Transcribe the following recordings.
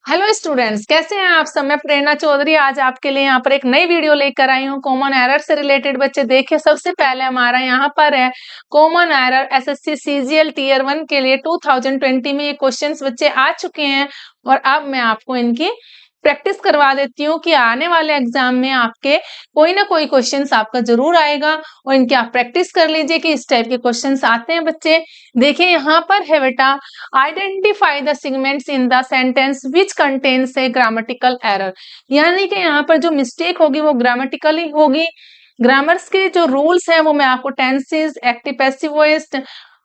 Hello students, कैसे हैं आप सब। मैं प्रेरणा चौधरी आज आपके लिए यहाँ पर एक नई वीडियो लेकर आई हूँ कॉमन एरर से रिलेटेड। बच्चे देखिए, सबसे पहले हमारा यहाँ पर है common error SSC CGL tier 1 के लिए 2020 में ये क्वेश्चंस बच्चे आ चुके हैं और अब मैं आपको इनकी प्रैक्टिस करवा देती हूँ कि आने वाले एग्जाम में आपके कोई ना कोई क्वेश्चंस आपका जरूर आएगा और इनकी आप प्रैक्टिस कर लीजिए कि इस टाइप के क्वेश्चंस आते हैं। बच्चे देखिए यहाँ पर है बेटा, identify the segments in the sentence which contains A grammatical error. यानी कि यहाँ पर जो मिस्टेक होगी वो ग्रामेटिकल ही होगी। ग्रामर्स के जो रूल्स हैं वो मैं आपको टेंसेस, एक्टिव पैसिव वॉइस,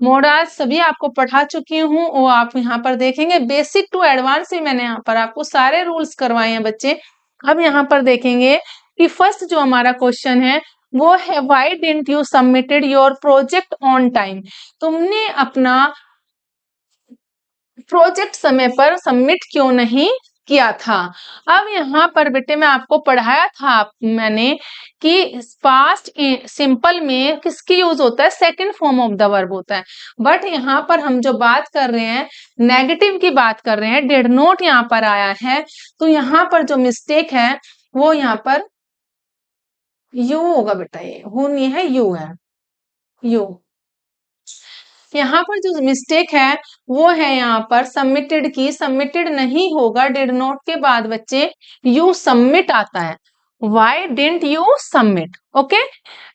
मोडास सभी आपको पढ़ा चुकी हूँ। वो आप यहाँ पर देखेंगे, बेसिक टू एडवांस भी मैंने यहाँ पर आपको सारे रूल्स करवाए हैं बच्चे। अब यहाँ पर देखेंगे कि फर्स्ट जो हमारा क्वेश्चन है वो है why didn't you submitted your project on time. तुमने अपना प्रोजेक्ट समय पर सबमिट क्यों नहीं किया था। अब यहाँ पर बेटे मैं आपको पढ़ाया था मैंने कि पास्ट सिंपल में किसकी यूज होता है, second form of the verb होता है। बट यहाँ पर हम जो बात कर रहे हैं नेगेटिव की बात कर रहे हैं, डिड नॉट यहाँ पर आया है, तो यहाँ पर जो मिस्टेक है वो यहाँ पर यू होगा बेटा। ये हु नहीं है, यू है, यू। यहाँ पर जो मिस्टेक है वो है यहाँ पर सबमिटेड की, सबमिटेड नहीं होगा, डिड नॉट के बाद बच्चे यू सबमिट आता है। Y didn't you submit, okay.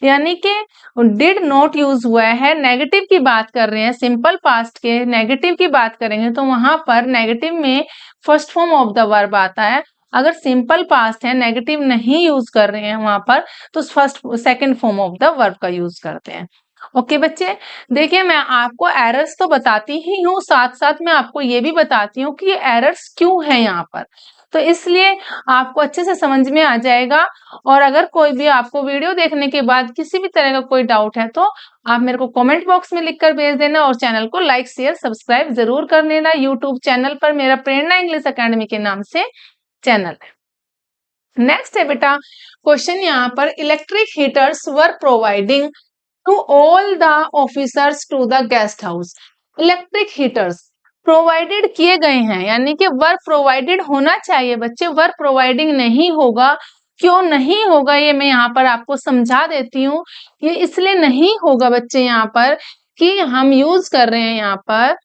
यानी कि डिड नॉट यूज हुआ है, नेगेटिव की बात कर रहे हैं, सिंपल पास्ट के नेगेटिव की बात करेंगे तो वहां पर नेगेटिव में first form of the verb आता है। अगर सिंपल पास्ट है, नेगेटिव नहीं यूज कर रहे हैं वहां पर, तो first second form of the verb का यूज करते हैं। ओके बच्चे, देखिए मैं आपको एरर्स तो बताती ही हूँ, साथ साथ मैं आपको ये भी बताती हूँ कि ये एरर्स क्यों है यहाँ पर, तो इसलिए आपको अच्छे से समझ में आ जाएगा। और अगर कोई भी आपको वीडियो देखने के बाद किसी भी तरह का कोई डाउट है तो आप मेरे को कमेंट बॉक्स में लिखकर भेज देना और चैनल को लाइक शेयर सब्सक्राइब जरूर कर लेना। यूट्यूब चैनल पर मेरा प्रेरणा इंग्लिश अकेडमी के नाम से चैनल है। नेक्स्ट है बेटा क्वेश्चन यहाँ पर, electric heaters were providing to all the officers to the guest house. Electric heaters provided किए गए हैं, यानी कि वर प्रोवाइडेड होना चाहिए बच्चे, वर प्रोवाइडिंग नहीं होगा। क्यों नहीं होगा ये मैं यहाँ पर आपको समझा देती हूँ। ये इसलिए नहीं होगा बच्चे यहाँ पर कि हम यूज कर रहे हैं यहाँ पर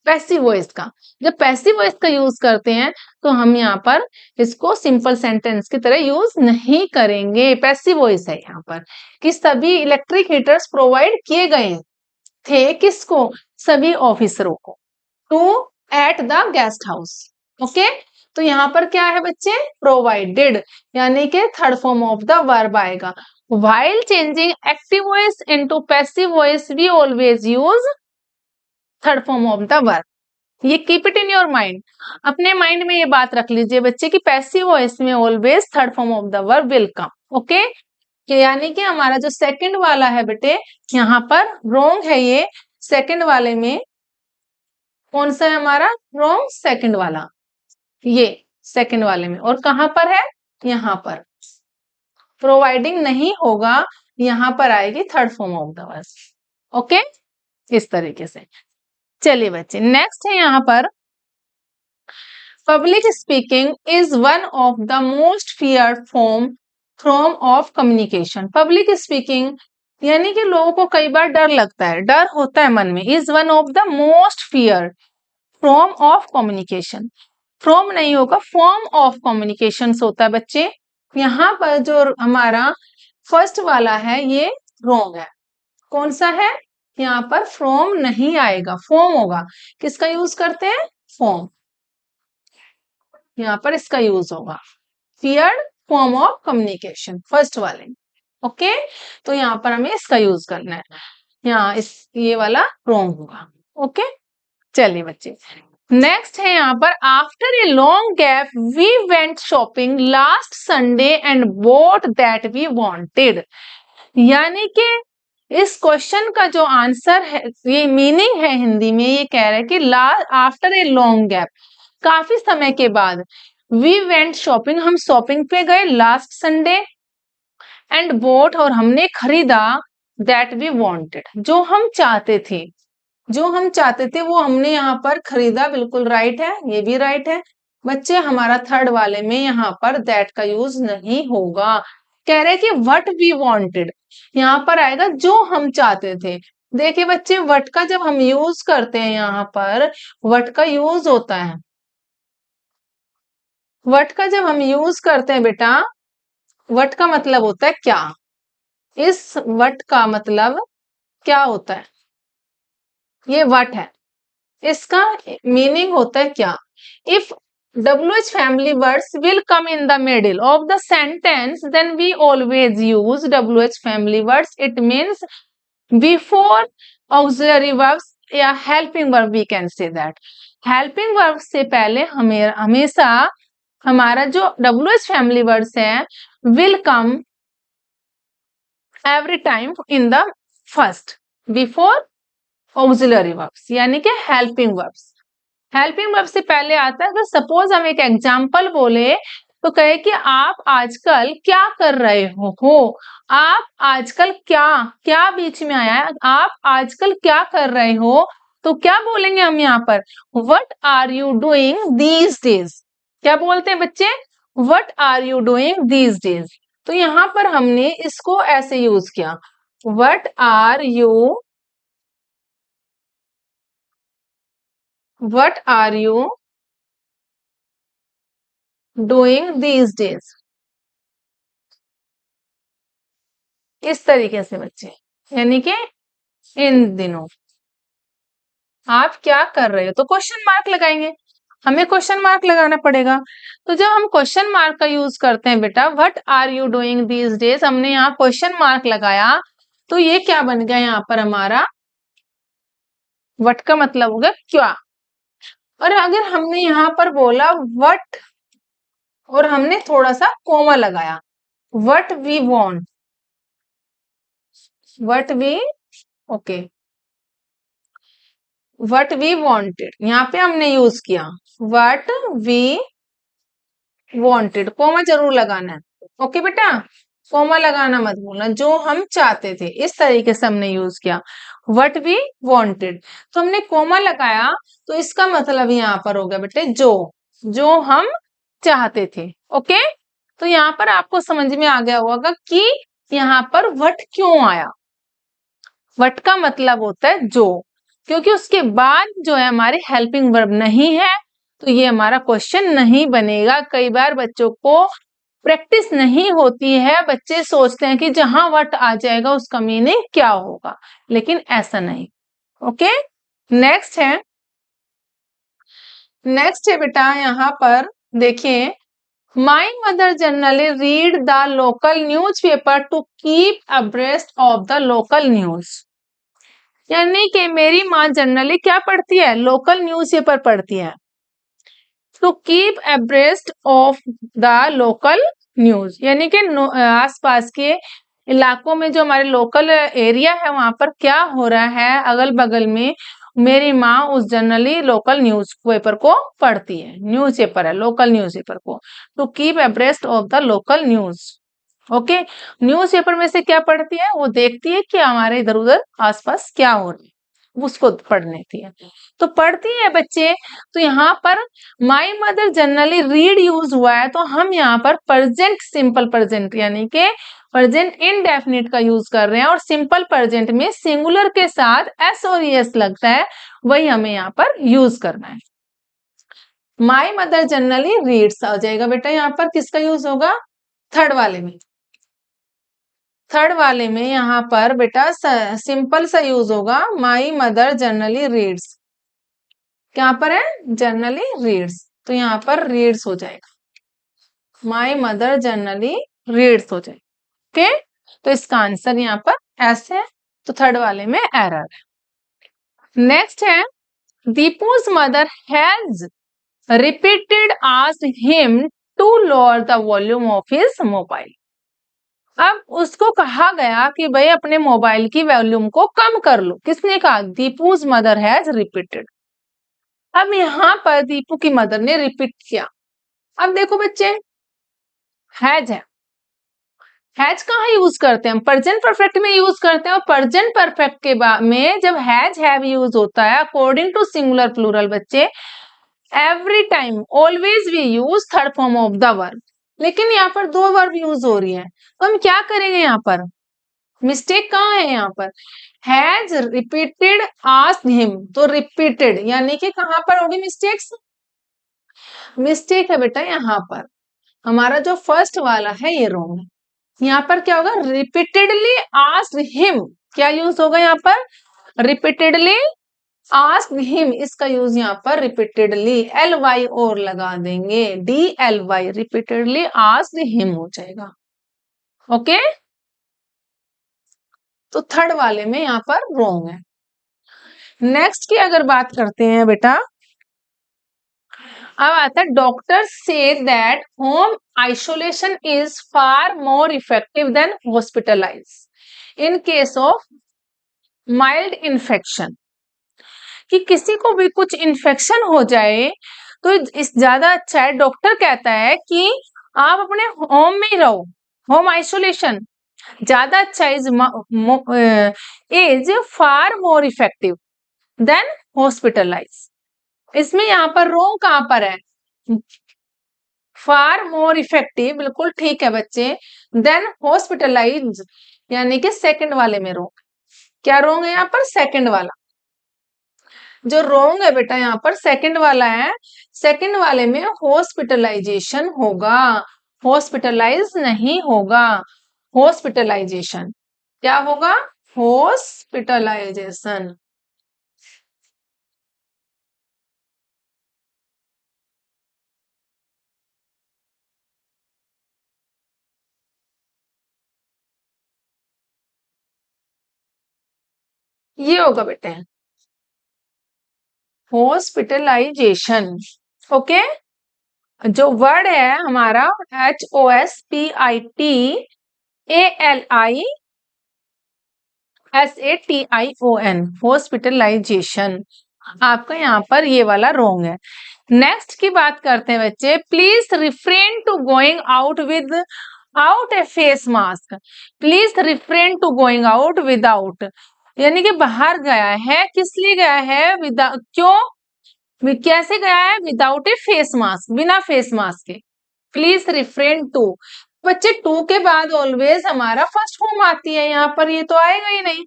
पैसिव वॉइस का। जब पैसिव वॉइस का यूज करते हैं तो हम यहाँ पर इसको सिंपल सेंटेंस की तरह यूज नहीं करेंगे। पैसिव वॉइस है यहाँ पर कि सभी इलेक्ट्रिक हीटर्स प्रोवाइड किए गए थे, किसको, सभी ऑफिसरों को, to at the guest house. Okay, तो यहाँ पर क्या है बच्चे, प्रोवाइडेड, यानी कि third form of the verb आएगा। While changing active voice into passive voice we always use third form of the verb. ये keep it in your mind, अपने माइंड में ये बात रख लीजिए बच्चे कि पैसिव वॉइस में always third form of the verb will come. Okay, यानी कि हमारा जो सेकंड वाला है बेटे यहाँ पर रॉन्ग है। ये सेकंड वाले में कौन सा है हमारा रॉन्ग, सेकंड वाला, ये सेकंड वाले में। और कहां पर है, यहाँ पर प्रोवाइडिंग नहीं होगा, यहाँ पर आएगी third form of the verb. Okay, इस तरीके से। चलिए बच्चे नेक्स्ट है यहाँ पर, public speaking is one of the most feared form of communication. Public speaking यानी कि लोगों को कई बार डर लगता है, डर होता है मन में। Is one of the most feared form of communication, from नहीं होगा, फॉर्म ऑफ कम्युनिकेशन होता है बच्चे। यहाँ पर जो हमारा फर्स्ट वाला है ये रॉन्ग है। कौन सा है, यहाँ पर फ्रॉम नहीं आएगा, फॉर्म होगा। किसका यूज करते हैं, फॉर्म, यहाँ पर इसका यूज होगा। Feared form of communication first वाले। ओके, तो यहाँ पर हमें इसका यूज करना है, यहाँ इस ये वाला रॉन्ग होगा। ओके, चलिए बच्चे नेक्स्ट है यहाँ पर, after a long gap we went shopping last Sunday and bought that we wanted. यानी कि इस क्वेश्चन का जो आंसर है, ये मीनिंग है हिंदी में, ये कह रहा है कि आफ्टर ए लॉन्ग गैप, काफी समय के बाद, वी वेंट शॉपिंग, हम शॉपिंग पे गए लास्ट संडे, एंड बोट और हमने खरीदा, दैट वी वांटेड जो हम चाहते थे, जो हम चाहते थे वो हमने यहाँ पर खरीदा। बिल्कुल राइट है, ये भी राइट है। बच्चे हमारा थर्ड वाले में यहाँ पर दैट का यूज नहीं होगा। कह रहे कि व्हाट वी वांटेड, यहाँ पर आएगा जो हम चाहते थे। देखिए बच्चे व्हाट का जब हम यूज करते हैं, यहाँ पर व्हाट का यूज होता है, व्हाट का जब हम यूज करते हैं बेटा, व्हाट का मतलब होता है क्या। इस व्हाट का मतलब क्या होता है, ये व्हाट है, इसका मीनिंग होता है क्या। If WH family words will come in the middle of the sentence, then we always use WH family words. It means before auxiliary verbs या helping verb, we can say that. Helping verb से पहले हमेशा हमारा जो WH family words है will come every time in the first before auxiliary verbs, यानी कि helping verbs। Helping verb से पहले आता है। अगर सपोज हम एक एग्जाम्पल बोले तो कहे कि आप आजकल क्या कर रहे हो, आप आजकल क्या, क्या बीच में आया है, आप आजकल क्या कर रहे हो, तो क्या बोलेंगे हम यहाँ पर, what are you doing these days. क्या बोलते हैं बच्चे, what are you doing these days. तो यहाँ पर हमने इसको ऐसे यूज किया, what are you, what are you doing these days, इस तरीके से बच्चे, यानी कि इन दिनों आप क्या कर रहे हो, तो क्वेश्चन मार्क लगाएंगे, हमें क्वेश्चन मार्क लगाना पड़ेगा। तो जब हम क्वेश्चन मार्क का यूज करते हैं बेटा, what are you doing these days, हमने यहाँ क्वेश्चन मार्क लगाया, तो ये क्या बन गया यहाँ पर हमारा, व्हाट का मतलब होगा क्या। और अगर हमने यहाँ पर बोला व्हाट और हमने थोड़ा सा कोमा लगाया, what we want, what we, okay, what we wanted, यहाँ पे हमने यूज किया व्हाट वी वांटेड, कोमा जरूर लगाना है, ओके बेटा, कोमा लगाना मत भूलना, जो हम चाहते थे, इस तरीके से हमने यूज किया व्हाट वी वांटेड। तो हमने कोमा लगाया, तो इसका मतलब यहाँ पर हो गया बेटे जो, जो हम चाहते थे, ओके। तो यहाँ पर आपको समझ में आ गया होगा कि यहाँ पर व्हाट क्यों आया। व्हाट का मतलब होता है जो, क्योंकि उसके बाद जो है हमारी हेल्पिंग वर्ब नहीं है, तो ये हमारा क्वेश्चन नहीं बनेगा। कई बार बच्चों को प्रैक्टिस नहीं होती है, बच्चे सोचते हैं कि जहां व्हाट आ जाएगा उसका मीनिंग क्या होगा, लेकिन ऐसा नहीं, ओके। नेक्स्ट है, नेक्स्ट है बेटा यहाँ पर देखिए, my mother generally read the local news paper two keep abreast of the local news, यानी कि मेरी माँ जनरली क्या पढ़ती है, लोकल न्यूज पेपर पढ़ती है, to keep abreast of the local news, यानी कि आसपास के इलाकों में जो हमारे लोकल एरिया है वहां पर क्या हो रहा है अगल बगल में, मेरी माँ उस जनरली लोकल न्यूज पेपर को पढ़ती है, न्यूज पेपर है, लोकल न्यूज पेपर को, to keep abreast of the local news, okay. News paper में से क्या पढ़ती है, वो देखती है कि हमारे इधर उधर आसपास क्या हो रहा है, उसको पढ़ने थी, तो पढ़ती है बच्चे। तो यहाँ पर my mother generally read use हुआ है, तो हम यहाँ पर प्रेजेंट सिंपल प्रेजेंट यानी कि प्रेजेंट इनडेफिनिट का यूज कर रहे हैं, और सिंपल प्रेजेंट में सिंगुलर के साथ एस और एस लगता है, वही हमें यहाँ पर यूज करना है। माई मदर जनरली रीड्स आ जाएगा बेटा, यहाँ पर किसका यूज होगा, थर्ड वाले में, थर्ड वाले में यहाँ पर बेटा सिंपल सा यूज होगा, माई मदर जनरली रीड्स, क्या पर है जनरली रीड्स, तो यहाँ पर रीड्स हो जाएगा, माई मदर जनरली रीड्स हो जाएगा, ओके। तो इसका आंसर यहाँ पर एस है, तो थर्ड वाले में एरर है। नेक्स्ट है, Deepu's mother has repeated asked him to lower the volume of his mobile, अब उसको कहा गया कि भाई अपने मोबाइल की वॉल्यूम को कम कर लो, किसने कहा, दीपू's मदर हैज रिपीटेड। अब यहाँ पर दीपू की मदर ने रिपीट किया, अब देखो बच्चे हैज है, हैज कहाँ यूज करते हैं हम, प्रेजेंट परफेक्ट में यूज करते हैं, और प्रेजेंट परफेक्ट के बाद में जब हैज हैव यूज होता है अकॉर्डिंग टू सिंगुलर प्लूरल बच्चे, every time, always we use third form of the verb. लेकिन यहाँ पर दो वर्ब यूज हो रही है, तो हम क्या करेंगे? यहाँ पर मिस्टेक कहाँ है? यहाँ पर हैज रिपीटेड आस्क्ड हिम, तो रिपीटेड यानी कि कहाँ पर होगी मिस्टेक्स? मिस्टेक है बेटा यहाँ पर, हमारा जो फर्स्ट वाला है ये रॉन्ग है। यहाँ पर क्या होगा? रिपीटेडली आस्क्ड हिम, क्या यूज होगा यहाँ पर? रिपीटेडली आस्क्ड हिम, इसका यूज यहाँ पर रिपीटेडली, एल वाई और लगा देंगे, DLY, रिपीटेडली आस्क्ड हिम हो जाएगा। ओके, तो थर्ड वाले में यहाँ पर रॉन्ग है। नेक्स्ट की अगर बात करते हैं बेटा, अब आता है डॉक्टर से that home isolation is far more effective than hospitalize in case of mild infection, कि किसी को भी कुछ इन्फेक्शन हो जाए तो इस ज्यादा अच्छा है, डॉक्टर कहता है कि आप अपने होम में ही रहो, होम आइसोलेशन ज्यादा अच्छा is far more effective than hospitalize. इसमें यहाँ पर रोंग कहां पर है? फार मोर इफेक्टिव, बिल्कुल ठीक है बच्चे, देन हॉस्पिटलाइज यानी कि सेकंड वाले में रोंग। क्या रोंग है यहाँ पर? सेकंड वाला जो रोंग है बेटा यहाँ पर सेकंड वाला है। सेकंड वाले में हॉस्पिटलाइजेशन होगा, हॉस्पिटलाइज नहीं होगा, हॉस्पिटलाइजेशन। क्या होगा? हॉस्पिटलाइजेशन। ये होगा बेटे हॉस्पिटलाइजेशन। ओके, जो वर्ड है हमारा HOSPITALISATION, हॉस्पिटलाइजेशन, आपका यहाँ पर ये वाला रॉन्ग है। नेक्स्ट की बात करते हैं बच्चे, please refrain to going out without a face mask. Please refrain to going out without, यानी कि बाहर गया है, किस लिए गया है? विदाउट, क्यों, कैसे गया है? विदाउट ए फेस मास्क, बिना फेस मास्क के। प्लीज रिफ्रेन टू, बच्चे टू के बाद ऑलवेज हमारा फर्स्ट फॉर्म आती है, यहाँ पर ये तो आएगा ही नहीं।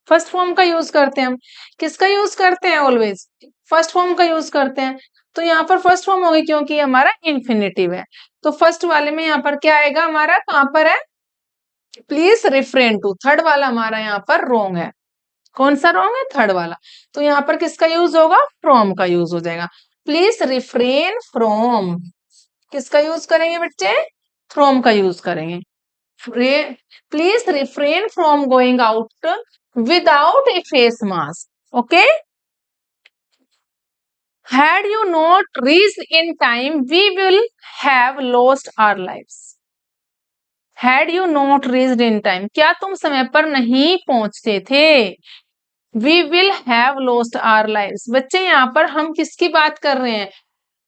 फर्स्ट फॉर्म का यूज करते हैं हम, किसका यूज करते हैं? ऑलवेज फर्स्ट फॉर्म का यूज करते हैं, तो यहाँ पर फर्स्ट फॉर्म होगी क्योंकि हमारा इन्फिनेटिव है। तो फर्स्ट वाले में यहाँ पर क्या आएगा? हमारा कहां पर है? प्लीज रिफ्रेन टू, थर्ड वाला हमारा यहाँ पर रॉन्ग है। कौन सा रॉन्ग है? थर्ड वाला। तो यहाँ पर किसका यूज होगा? फ्रॉम का यूज हो जाएगा। प्लीज रिफ्रेन फ्रॉम, किसका यूज करेंगे बच्चे? फ्रॉम का यूज करेंगे। Please refrain from going out without A face mask. Okay, had you not reached in time we will have lost our lives। had you not reached in time, क्या तुम समय पर नहीं पहुंचते थे? we will have lost our lives। बच्चे यहाँ पर हम किसकी बात कर रहे हैं?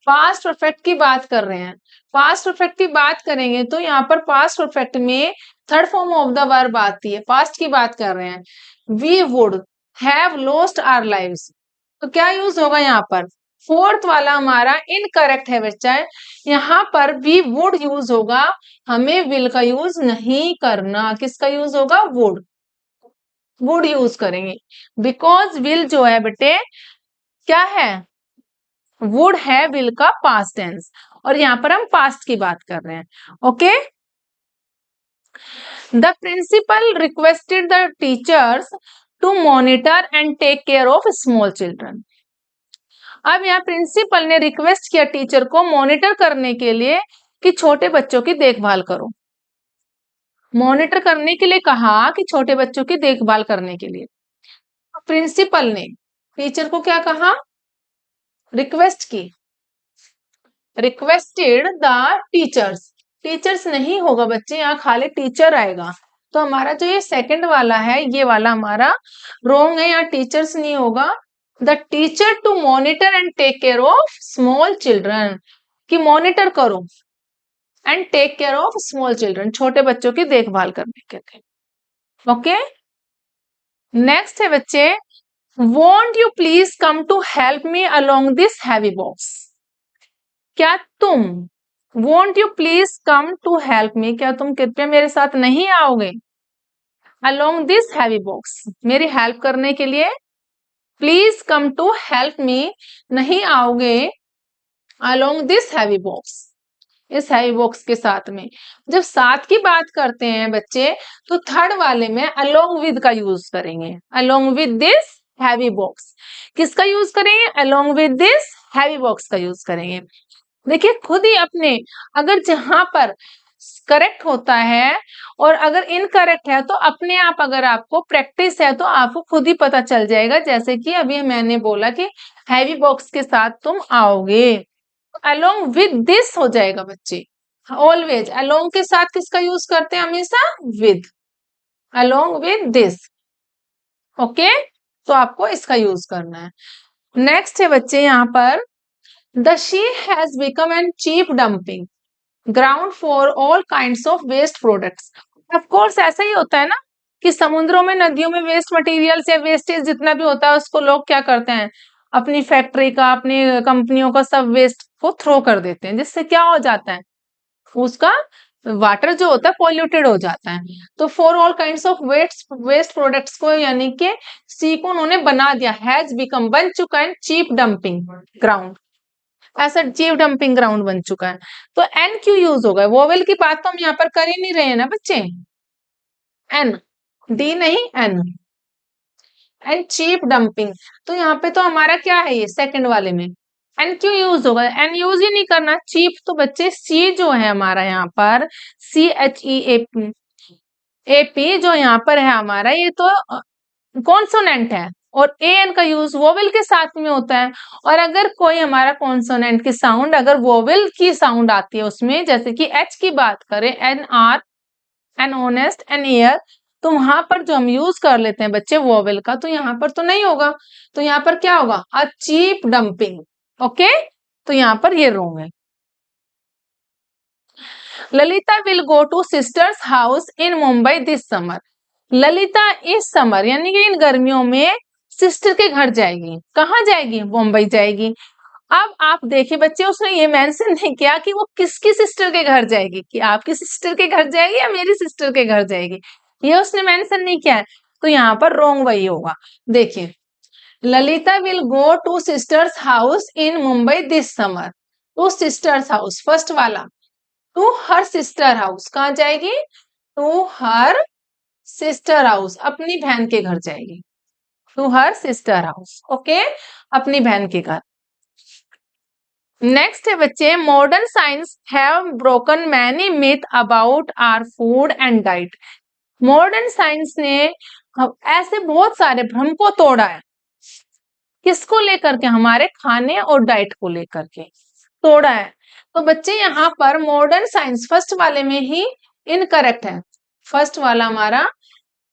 पास्ट परफेक्ट की बात कर रहे हैं। पास्ट परफेक्ट की बात करेंगे तो यहाँ पर पास्ट परफेक्ट में third form of the verb आती है, पास्ट की बात कर रहे हैं। We would have lost our lives, तो क्या यूज होगा यहाँ पर? फोर्थ वाला हमारा इनकरेक्ट है बच्चा, यहाँ पर वी वुड यूज होगा, हमें विल का यूज नहीं करना। किसका यूज होगा? वुड, वुड यूज करेंगे, बिकॉज विल जो है बेटे क्या है? वुड है विल का पास्ट टेंस, और यहाँ पर हम पास्ट की बात कर रहे हैं। Okay, the principal requested the teachers to monitor and take care of small children. अब यहाँ प्रिंसिपल ने रिक्वेस्ट किया टीचर को मॉनिटर करने के लिए कि छोटे बच्चों की देखभाल करो। मॉनिटर करने के लिए कहा कि छोटे बच्चों की देखभाल करने के लिए। प्रिंसिपल ने टीचर को क्या कहा? रिक्वेस्ट की, रिक्वेस्टेड द टीचर्स, टीचर्स नहीं होगा बच्चे, यहाँ खाली टीचर आएगा। तो हमारा जो ये सेकंड वाला है ये वाला हमारा रॉन्ग है, यहाँ टीचर्स नहीं होगा। The teacher to monitor and take care of small children, कि मॉनिटर करो and take care of small children, छोटे बच्चों की देखभाल करने के लिए। ओके, नेक्स्ट है बच्चे won't you please come to help me along this heavy box. क्या तुम, won't you please come to help me, क्या तुम कृपया मेरे साथ नहीं आओगे, अलोंग दिस हैवी बॉक्स, मेरी हेल्प करने के लिए, please come to help me, नहीं आओगे, अलोंग दिस हैवी बॉक्स, इस हैवी बॉक्स के साथ में। जब साथ की बात करते हैं बच्चे तो थर्ड वाले में अलोंग विद का यूज करेंगे, along with this heavy box. किसका यूज करेंगे, along with this heavy box का यूज करेंगे। देखिए खुद ही अपने, अगर जहां पर करेक्ट होता है और अगर इनकरेक्ट है तो अपने आप, अगर आपको प्रैक्टिस है तो आपको खुद ही पता चल जाएगा। जैसे कि अभी मैंने बोला कि हैवी बॉक्स के साथ तुम आओगे, अलोंग विद दिस हो जाएगा बच्चे। ऑलवेज अलोंग के साथ किसका यूज करते हैं, हमेशा with, along with this. Okay, तो आपको इसका यूज करना है। नेक्स्ट है बच्चे यहाँ पर, the she has become an cheap dumping ground for all kinds of waste products. Of course ऐसा ही होता है ना कि समुद्रों में, नदियों में वेस्ट मटेरियल्स या वेस्टेज जितना भी होता है उसको लोग क्या करते हैं, अपनी फैक्ट्री का, अपनी कंपनियों का सब वेस्ट को थ्रो कर देते हैं, जिससे क्या हो जाता है, उसका वाटर जो होता है पॉल्यूटेड हो जाता है। तो for all kinds of waste products को, यानी कि सी को उन्होंने बना दिया, हैज बिकम, बन चुका है चीप डंपिंग ग्राउंड, ऐसा चीप डंपिंग ग्राउंड बन चुका है। तो एन क्यों यूज होगा, वोवेल की बात तो हम यहाँ पर कर ही नहीं रहे हैं ना बच्चे, एन, डी नहीं, एन, एंड चीप डंपिंग। तो यहाँ पे तो हमारा क्या है, ये सेकंड वाले में एन क्यों यूज होगा, एन यूज ही नहीं करना। चीप तो बच्चे सी जो है हमारा यहाँ पर, C H E A P, A P जो यहाँ पर है हमारा, ये तो कॉन्सोनेंट है और ए एन का यूज वोवेल के साथ में होता है। और अगर कोई हमारा कॉन्सोनेंट की साउंड, अगर वोवेल की साउंड आती है उसमें, जैसे कि एच की बात करें, an hour, an honest, an year, तो वहां पर जो हम यूज कर लेते हैं बच्चे वोवेल का, तो यहाँ पर तो नहीं होगा। तो यहाँ पर क्या होगा, अ चीप डंपिंग। ओके, तो यहाँ पर ये रॉन्ग है। Lalita will go two sisters house in Mumbai this summer. Lalita इस समर यानी कि इन गर्मियों में सिस्टर के घर जाएगी। कहाँ जाएगी, मुंबई जाएगी। अब आप देखिए बच्चे, उसने ये मेंशन नहीं किया कि वो किसकी सिस्टर के घर जाएगी, कि आपकी सिस्टर के घर जाएगी या मेरी सिस्टर के घर जाएगी, ये उसने मेंशन नहीं किया है। तो यहाँ पर रॉन्ग वही होगा। देखिए, Lalita will go two sisters house in Mumbai this summer. Two sisters house, first वाला, टू हर सिस्टर हाउस, कहाँ जाएगी, टू हर सिस्टर हाउस, अपनी बहन के घर जाएगी, to her sister house. Okay, अपनी बहन के घर। नेक्स्ट है बच्चे, modern science have broken many myth about our food and diet. Modern science ने ऐसे बहुत सारे भ्रम को तोड़ा है, किसको लेकर के, हमारे खाने और डाइट को लेकर के तोड़ा है। तो बच्चे यहाँ पर मॉडर्न साइंस फर्स्ट वाले में ही इनकरेक्ट है, फर्स्ट वाला हमारा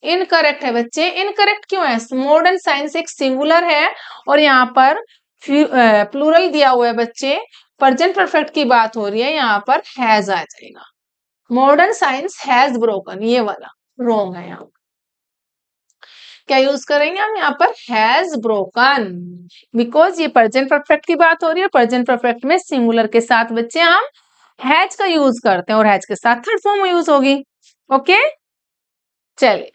इनकरेक्ट है बच्चे। इनकरेक्ट क्यों है, मॉडर्न साइंस एक सिंगुलर है और यहाँ पर प्लूरल दिया हुआ है बच्चे, प्रेजेंट परफेक्ट की बात हो रही है, यहाँ पर हैज आ जाएगा। मॉडर्न साइंस हैज ब्रोकन, ये वाला रॉन्ग है। यहाँ क्या यूज करेंगे हम, यहाँ पर हैज ब्रोकन, बिकॉज ये प्रेजेंट परफेक्ट की बात हो रही है। प्रेजेंट परफेक्ट में सिंगुलर के साथ बच्चे हम हैज का यूज करते हैं और हैज के साथ थर्ड फॉर्म यूज होगी। ओके, चलिए,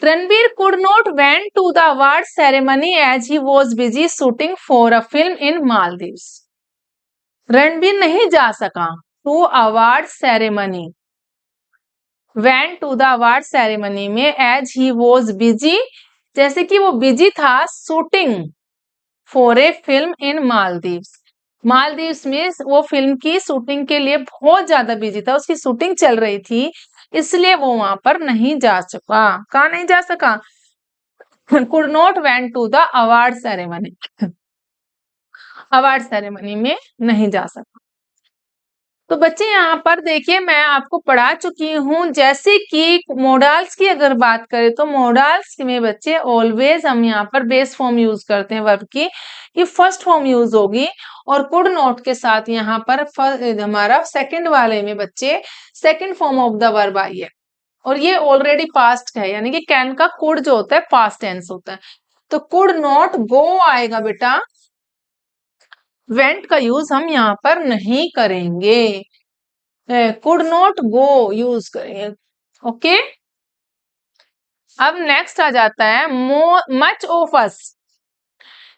Ranbir could not went to the award ceremony as he was busy shooting for a film in Maldives. Ranbir नहीं जा सका to award ceremony, went to the award ceremony में as he was busy, जैसे कि वो busy था shooting for a film in Maldives. Maldives में वो फिल्म की शूटिंग के लिए बहुत ज्यादा बिजी था, उसकी शूटिंग चल रही थी, इसलिए वो वहां पर नहीं जा सका। कहाँ नहीं जा सका, could not went to the award ceremony, award ceremony में नहीं जा सका। तो बच्चे यहाँ पर देखिए, मैं आपको पढ़ा चुकी हूँ, जैसे कि मोडाल्स की अगर बात करें तो मोडाल्स में बच्चे ऑलवेज हम यहाँ पर बेस फॉर्म यूज करते हैं वर्ब की, ये फर्स्ट फॉर्म यूज होगी और कुड नॉट के साथ यहाँ पर हमारा सेकंड वाले में बच्चे second form of the verb I है और ये ऑलरेडी पास्ट है, यानी कि कैन का कुड जो होता है पास्ट टेंस होता है। तो कुड नॉट गो आएगा बेटा, वेंट का यूज हम यहाँ पर नहीं करेंगे, कुड नॉट गो यूज करेंगे। ओके, अब नेक्स्ट आ जाता है much of us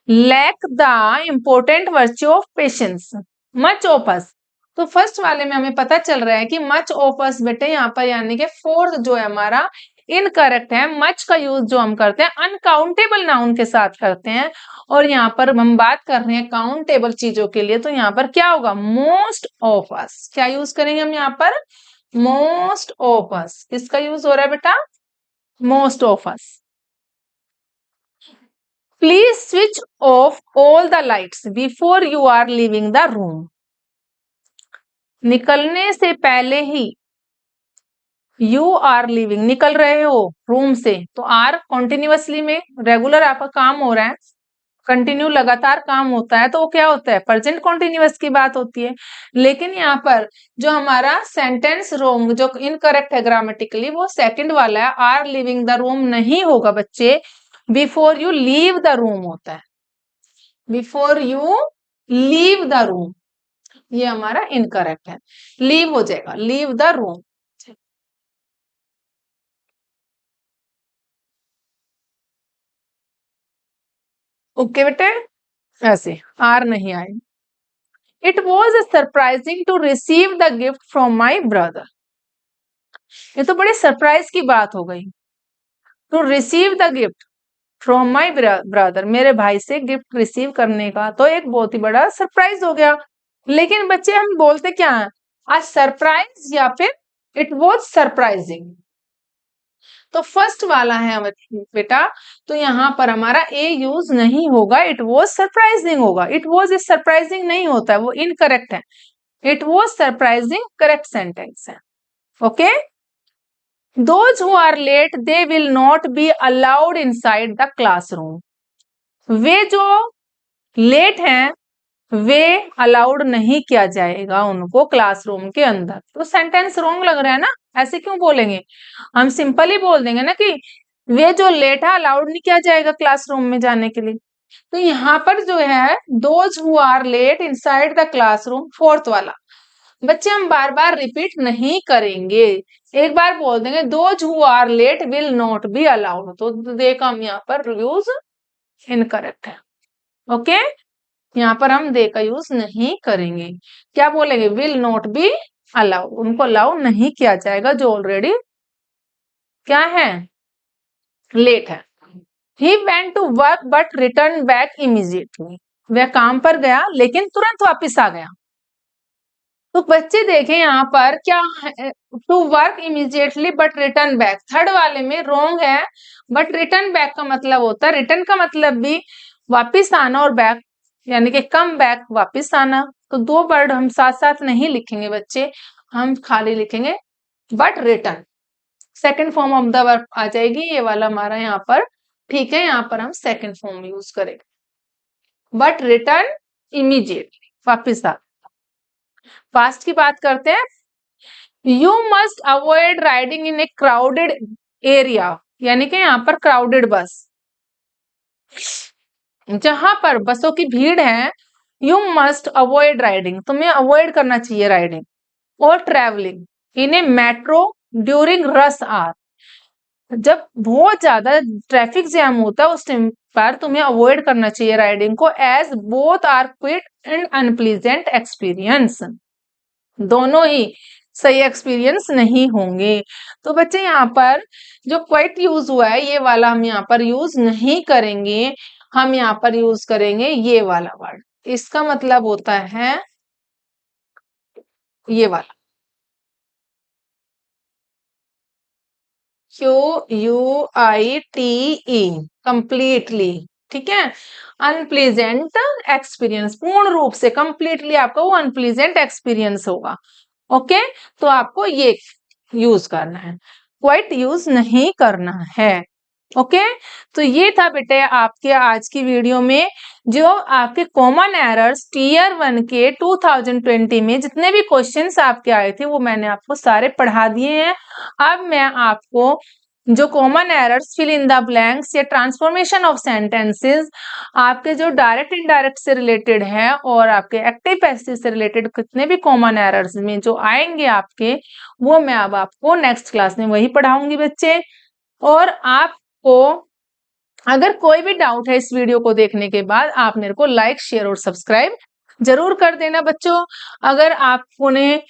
lack the important virtue of patience. Much of us, तो फर्स्ट वाले में हमें पता चल रहा है कि मच ऑफ अस बेटे यहाँ पर यानी कि फोर्थ जो है हमारा इनकरेक्ट है। मच का यूज जो हम करते हैं अनकाउंटेबल नाउन के साथ करते हैं, और यहाँ पर हम बात कर रहे हैं काउंटेबल चीजों के लिए, तो यहाँ पर क्या होगा, मोस्ट ऑफ अस। क्या यूज करेंगे हम यहाँ पर, मोस्ट ऑफ अस। किसका यूज हो रहा है बेटा, most of us. Please switch off all the lights before you are leaving the room. निकलने से पहले ही, यू आर लिविंग निकल रहे हो रूम से, तो आर कॉन्टिन्यूअसली में रेगुलर आपका काम हो रहा है, कंटिन्यू लगातार काम होता है, तो वो क्या होता है, प्रेजेंट कॉन्टिन्यूअस की बात होती है। लेकिन यहाँ पर जो हमारा सेंटेंस रोंग जो इनकरेक्ट है ग्रामेटिकली, वो सेकंड वाला है, आर लिविंग द रूम नहीं होगा बच्चे, before you leave the room होता है, before you leave the room, ये हमारा इनकरेक्ट है, लीव हो जाएगा, लीव द रूम। ओके बेटे, ऐसे आर नहीं आए। It was surprising to receive the gift from my brother. ये तो बड़े सरप्राइज की बात हो गई, to receive the gift from my brother, मेरे भाई से गिफ्ट रिसीव करने का तो एक बहुत ही बड़ा सरप्राइज हो गया। लेकिन बच्चे हम बोलते क्या है, आज सरप्राइज या फिर इट वॉज सरप्राइजिंग, तो फर्स्ट वाला है बेटा, तो यहाँ पर हमारा ए यूज नहीं होगा, इट वॉज सरप्राइजिंग होगा। इट वॉज सरप्राइजिंग नहीं होता है, वो इनकरेक्ट है, it was surprising correct sentence है। Okay, those who are late they will not be allowed inside the classroom. वे जो लेट हैं वे अलाउड नहीं किया जाएगा उनको क्लासरूम के अंदर। तो सेंटेंस रॉन्ग लग रहा है ना, ऐसे क्यों बोलेंगे, हम सिंपल ही बोल देंगे ना कि वे जो लेट है अलाउड नहीं किया जाएगा क्लासरूम में जाने के लिए। तो यहाँ पर जो है those who are late inside the classroom, fourth वाला बच्चे हम बार बार रिपीट नहीं करेंगे, एक बार बोल देंगे those who are late will not be allowed, तो देखो हम यहाँ पर यूज इनकरेक्ट है। ओके, यहाँ पर हम दे का यूज नहीं करेंगे, क्या बोलेंगे, विल नॉट बी अलाउड, उनको अलाउ नहीं किया जाएगा जो ऑलरेडी क्या है, लेट है। He went to work but return back immediately, वह काम पर गया लेकिन तुरंत वापस आ गया। तो बच्चे देखें यहाँ पर क्या है, to work immediately but return back, third वाले में रोंग है, बट रिटर्न बैक का मतलब होता है, रिटर्न का मतलब भी वापिस आना और बैक यानी कि कम बैक वापिस आना, तो दो वर्ड हम साथ साथ नहीं लिखेंगे बच्चे, हम खाली लिखेंगे but return, second form of the verb आ जाएगी, ये वाला हमारा यहाँ पर ठीक है, यहाँ पर हम सेकंड फॉर्म यूज करेंगे, बट रिटर्न इमीडिएटली वापिस आ। फास्ट की बात करते हैं, you must avoid riding in A crowded area, यानी कि यहाँ पर क्राउडेड बस, जहां पर बसों की भीड़ है, यू मस्ट अवॉइड राइडिंग, तुम्हें अवॉइड करना चाहिए राइडिंग, और travelling in a metro during rush hour, जब बहुत ज्यादा ट्रैफिक जैम होता है उस टाइम पर तुम्हें अवॉइड करना चाहिए राइडिंग को, as both are quite and unpleasant experience, दोनों ही सही एक्सपीरियंस नहीं होंगे। तो बच्चे यहाँ पर जो क्वाइट यूज हुआ है ये वाला हम यहाँ पर यूज नहीं करेंगे, हम यहाँ पर यूज करेंगे ये वाला वर्ड, इसका मतलब होता है ये वाला QUITE, कंप्लीटली, ठीक है, अनप्लीजेंट एक्सपीरियंस, पूर्ण रूप से कंप्लीटली आपका वो अनप्लीजेंट एक्सपीरियंस होगा। ओके, तो आपको ये यूज करना है, क्वाइट यूज नहीं करना है। ओके, तो ये था बेटे आपके आज की वीडियो में जो आपके कॉमन एरर्स टीयर 1 के 2020 में जितने भी क्वेश्चंस आपके आए थे वो मैंने आपको सारे पढ़ा दिए हैं। अब मैं आपको जो common errors, fill in the blanks या ट्रांसफॉर्मेशन ऑफ सेंटेंसेस आपके जो डायरेक्ट इनडायरेक्ट से रिलेटेड है और आपके एक्टिव पैसिव से रिलेटेड कितने भी कॉमन एरर्स में जो आएंगे आपके, वो मैं अब आपको नेक्स्ट क्लास में वही पढ़ाऊंगी बच्चे। और आपको अगर कोई भी डाउट है इस वीडियो को देखने के बाद, आप मेरे को लाइक, शेयर और सब्सक्राइब जरूर कर देना बच्चों। अगर आपको ने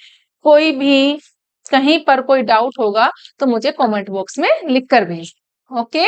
कोई भी कहीं पर कोई डाउट होगा तो मुझे कमेंट बॉक्स में लिख कर भेज। ओके।